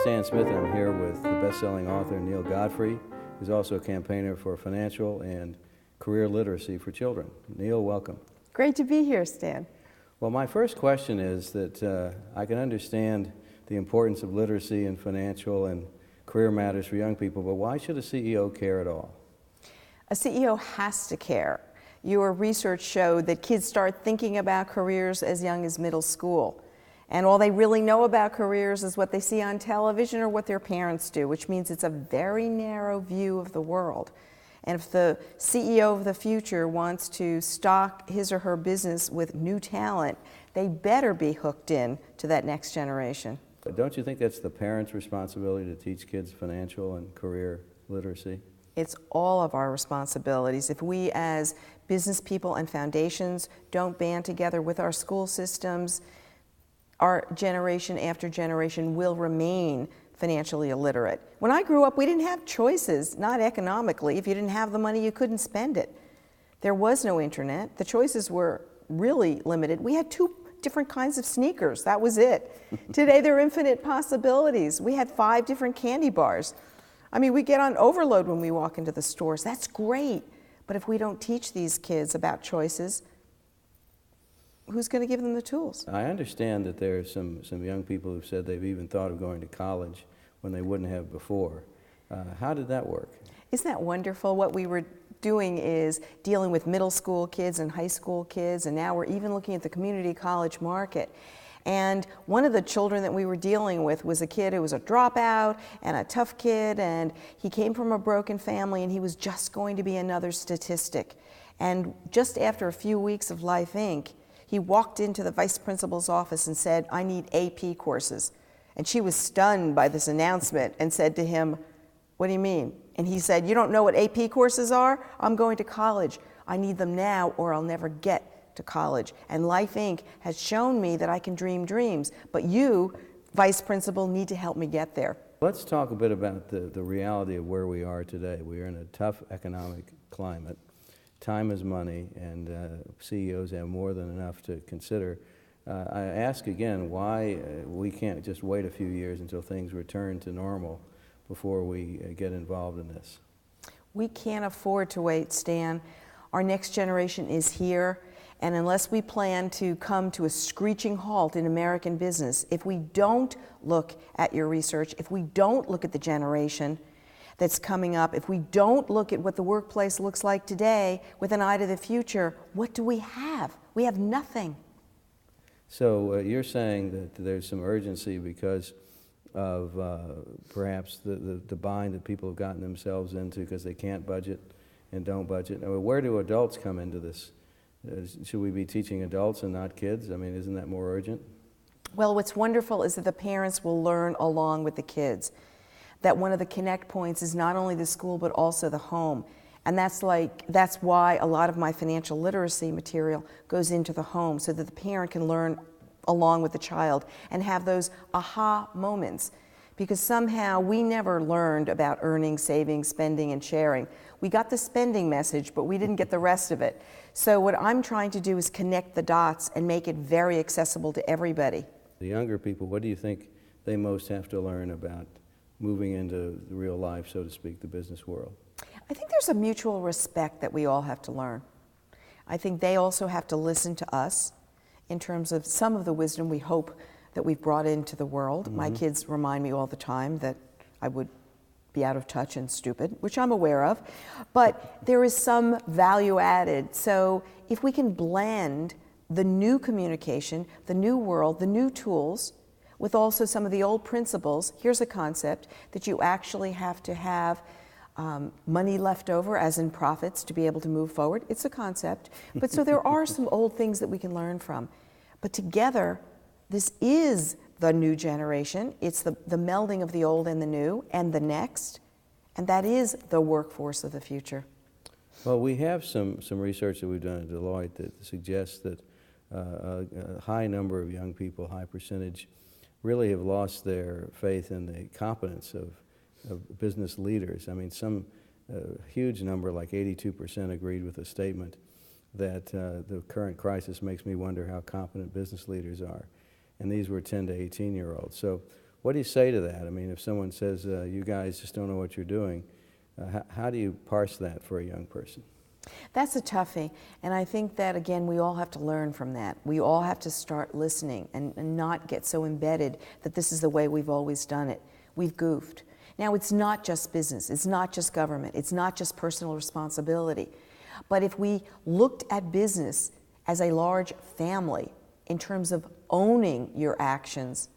Stan Smith, and I'm here with the best-selling author Neale Godfrey, who's also a campaigner for financial and career literacy for children. Neale, welcome. Great to be here, Stan. Well, my first question is that I can understand the importance of literacy in financial and career matters for young people, but why should a CEO care at all? A CEO has to care. Your research showed that kids start thinking about careers as young as middle school. And all they really know about careers is what they see on television or what their parents do, which means it's a very narrow view of the world. And if the CEO of the future wants to stock his or her business with new talent, they better be hooked in to that next generation. But don't you think that's the parents' responsibility to teach kids financial and career literacy? It's all of our responsibilities. If we as business people and foundations don't band together with our school systems, our generation after generation will remain financially illiterate. When I grew up, we didn't have choices, not economically. If you didn't have the money, you couldn't spend it. There was no internet. The choices were really limited. We had two different kinds of sneakers. That was it. Today, there are infinite possibilities. We had 5 different candy bars. I mean, we get on overload when we walk into the stores. That's great. But if we don't teach these kids about choices, who's going to give them the tools? I understand that there are some young people who've said they've even thought of going to college when they wouldn't have before. How did that work? Isn't that wonderful? What we were doing is dealing with middle school kids and high school kids, and now we're even looking at the community college market. And one of the children that we were dealing with was a kid who was a dropout and a tough kid, and he came from a broken family, and he was just going to be another statistic. And just after a few weeks of Life Inc., he walked into the vice principal's office and said, "I need AP courses." And she was stunned by this announcement and said to him, "What do you mean?" And he said, "You don't know what AP courses are? I'm going to college. I need them now or I'll never get to college. And Life Inc. has shown me that I can dream dreams, but you, vice principal, need to help me get there." Let's talk a bit about the reality of where we are today. We are in a tough economic climate. Time is money, and CEOs have more than enough to consider. I ask again why we can't just wait a few years until things return to normal before we get involved in this. We can't afford to wait, Stan. Our next generation is here, and unless we plan to come to a screeching halt in American business, if we don't look at your research, if we don't look at the generation that's coming up, if we don't look at what the workplace looks like today with an eye to the future, what do we have? We have nothing. So you're saying that there's some urgency because of perhaps the bind that people have gotten themselves into because they can't budget and don't budget. I mean, where do adults come into this? Should we be teaching adults and not kids? I mean, isn't that more urgent? Well, what's wonderful is that the parents will learn along with the kids. That one of the connect points is not only the school but also the home. And that's why a lot of my financial literacy material goes into the home, so that the parent can learn along with the child and have those aha moments. Because somehow we never learned about earning, saving, spending, and sharing. We got the spending message, but we didn't get the rest of it. So what I'm trying to do is connect the dots and make it very accessible to everybody. The younger people, what do you think they most have to learn about moving into the real life, so to speak, the business world? I think there's a mutual respect that we all have to learn. I think they also have to listen to us in terms of some of the wisdom we hope that we've brought into the world. Mm-hmm. My kids remind me all the time that I would be out of touch and stupid, which I'm aware of, but there is some value added. So if we can blend the new communication, the new world, the new tools, with also some of the old principles. Here's a concept that you actually have to have money left over, as in profits, to be able to move forward. It's a concept. But so there are some old things that we can learn from. But together, this is the new generation. It's the melding of the old and the new and the next. And that is the workforce of the future. Well, we have some research that we've done at Deloitte that suggests that a high number of young people, high percentage, really have lost their faith in the competence of business leaders. I mean, some huge number, like 82%, agreed with the statement that the current crisis makes me wonder how competent business leaders are. And these were 10 to 18-year-olds. So What do you say to that? I mean, if someone says, you guys just don't know what you're doing, how do you parse that for a young person? That's a toughie, and I think that, again, we all have to learn from that. We all have to start listening and not get so embedded that this is the way we've always done it. We've goofed. Now, it's not just business, it's not just government, it's not just personal responsibility. But if we looked at business as a large family in terms of owning your actions,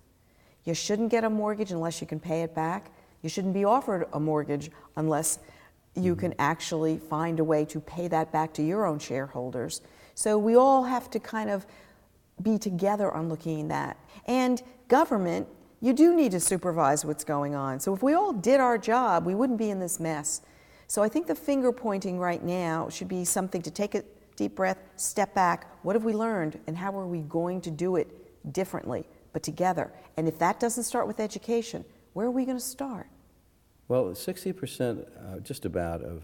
you shouldn't get a mortgage unless you can pay it back. You shouldn't be offered a mortgage unless you can actually find a way to pay that back to your own shareholders. So we all have to kind of be together on looking at that. And government, you do need to supervise what's going on. So if we all did our job, we wouldn't be in this mess. So I think the finger pointing right now should be something to take a deep breath, step back. What have we learned, and how are we going to do it differently, but together? And if that doesn't start with education, where are we going to start? Well, 60% just about of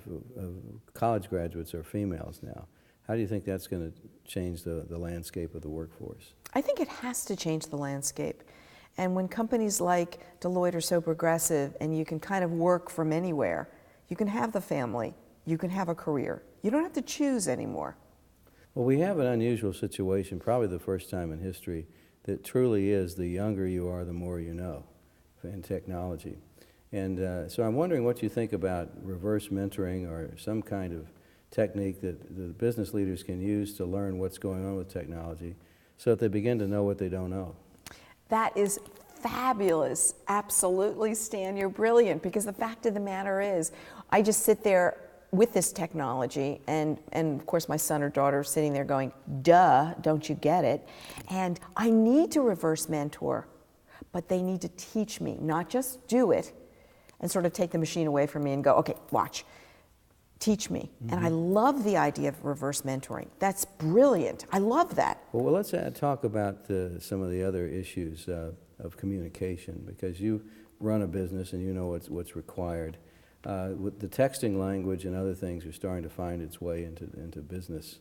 college graduates are females now. How do you think that's going to change the landscape of the workforce? I think it has to change the landscape. And when companies like Deloitte are so progressive and you can kind of work from anywhere, you can have the family, you can have a career. You don't have to choose anymore. Well, we have an unusual situation, probably the first time in history, that truly is the younger you are, the more you know in technology. And so I'm wondering what you think about reverse mentoring or some kind of technique that the business leaders can use to learn what's going on with technology so that they begin to know what they don't know. That is fabulous. Absolutely, Stan, you're brilliant, because the fact of the matter is, I just sit there with this technology, and of course my son or daughter are sitting there going, duh, don't you get it? And I need to reverse mentor, but they need to teach me, not just do it and sort of take the machine away from me and go, okay, watch, teach me. Mm-hmm. And I love the idea of reverse mentoring. That's brilliant. I love that. Well, let's talk about some of the other issues of communication, because you run a business and you know what's required. With the texting language and other things are starting to find its way into business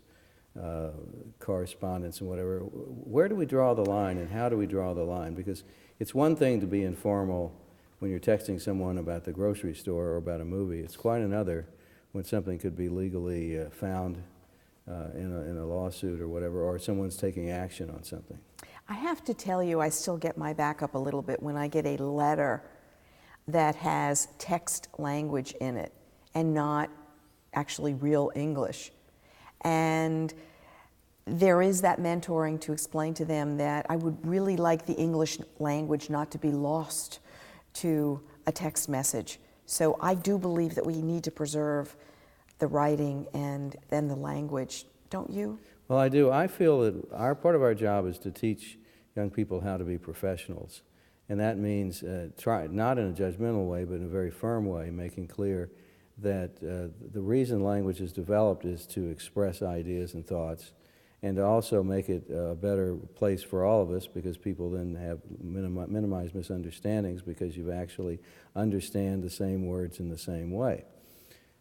correspondence and whatever. Where do we draw the line, and how do we draw the line? Because it's one thing to be informal when you're texting someone about the grocery store or about a movie. It's quite another when something could be legally found in a lawsuit or whatever, or someone's taking action on something. I have to tell you, I still get my back up a little bit when I get a letter that has text language in it and not actually real English. And there is that mentoring to explain to them that I would really like the English language not to be lost to a text message. So I do believe that we need to preserve the writing and then the language, don't you? Well, I do. I feel that part of our job is to teach young people how to be professionals. And that means not in a judgmental way, but in a very firm way, making clear that the reason language is developed is to express ideas and thoughts, and to also make it a better place for all of us, because people then have minimize misunderstandings because you actually understand the same words in the same way.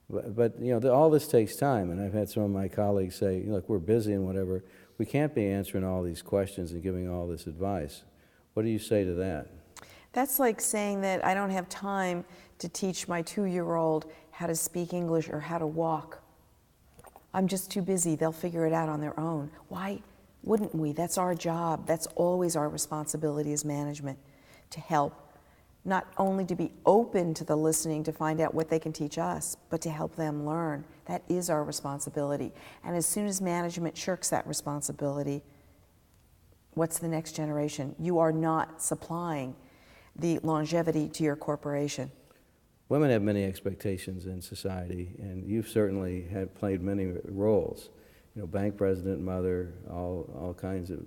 But you know, all this takes time, and I've had some of my colleagues say, look, we're busy and whatever, we can't be answering all these questions and giving all this advice. What do you say to that? That's like saying that I don't have time to teach my 2-year-old how to speak English or how to walk. I'm just too busy. They'll figure it out on their own. Why wouldn't we? That's our job. That's always our responsibility as management, to help, not only to be open to the listening to find out what they can teach us, but to help them learn. That is our responsibility. And as soon as management shirks that responsibility, what's the next generation? You are not supplying the longevity to your corporation. Women have many expectations in society, and you've certainly played many roles. You know, bank president, mother, all kinds of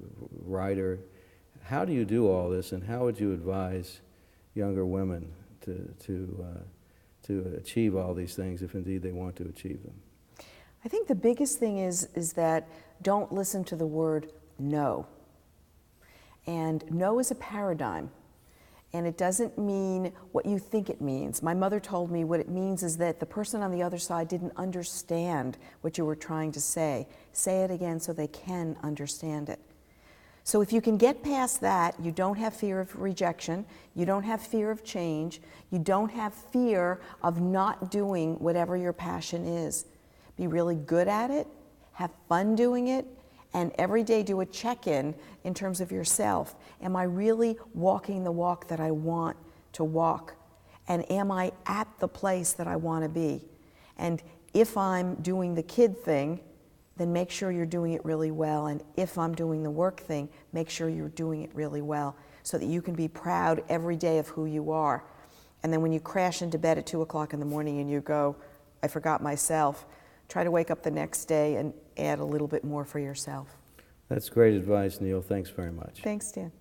writer. How do you do all this, and how would you advise younger women to achieve all these things, if indeed they want to achieve them? I think the biggest thing is that don't listen to the word no. And no is a paradigm. And it doesn't mean what you think it means. My mother told me what it means is that the person on the other side didn't understand what you were trying to say. Say it again so they can understand it. So if you can get past that, you don't have fear of rejection, you don't have fear of change, you don't have fear of not doing whatever your passion is. Be really good at it, have fun doing it, and every day do a check-in in terms of yourself. Am I really walking the walk that I want to walk? And am I at the place that I want to be? And if I'm doing the kid thing, then make sure you're doing it really well. And if I'm doing the work thing, make sure you're doing it really well so that you can be proud every day of who you are. And then when you crash into bed at 2 o'clock in the morning and you go, I forgot myself, try to wake up the next day and add a little bit more for yourself. That's great advice, Neale. Thanks very much. Thanks, Dan.